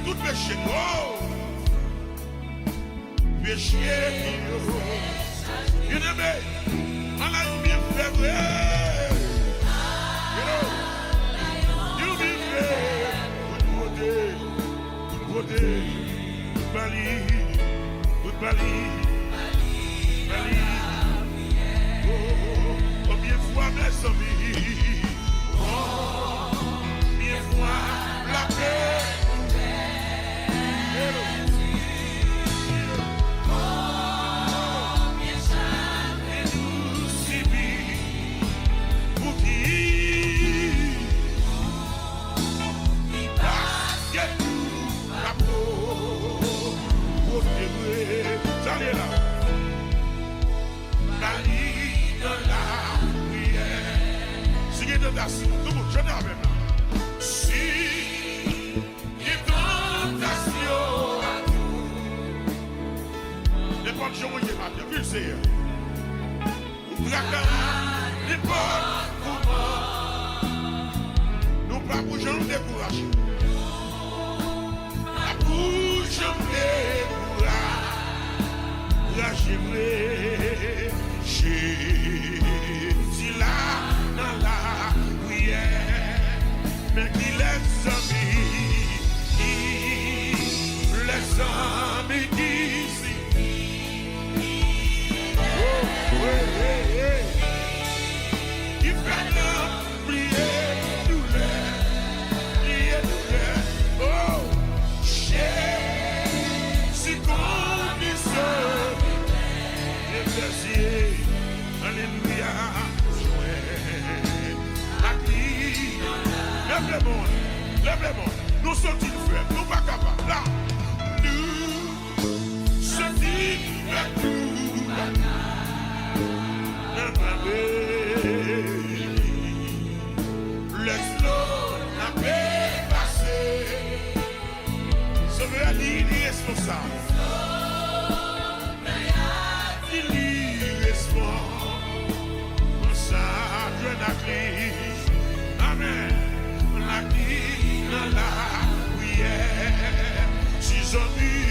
Tout péché, péché, bien-aimé, on a bien fait vrai. You bien fait, toute beauté, toute Bali, combien de fois mes amis, combien de fois la paix. Tout le monde, je n'ai même là. Si il tentation à tout, les bonnes choses, il y a bien vu, c'est nous n'importe comment, nous pas pour jamais décourager. Pas pour jamais décourager, si là, dans la mais qui les amis d'ici. Il fait l'homme prier douleur. Oh, si qu'on y sauve, les plaisirs, alléluia. Lève les mondes, nous sommes faibles, nous pas capables. Là, nous sommes faibles, nous pas capables. Laisse-le la paix passer. Ça veut dire irresponsable. Il est irresponsable. Ça, Dieu n'a crise. Amen. La prière, si j'en ai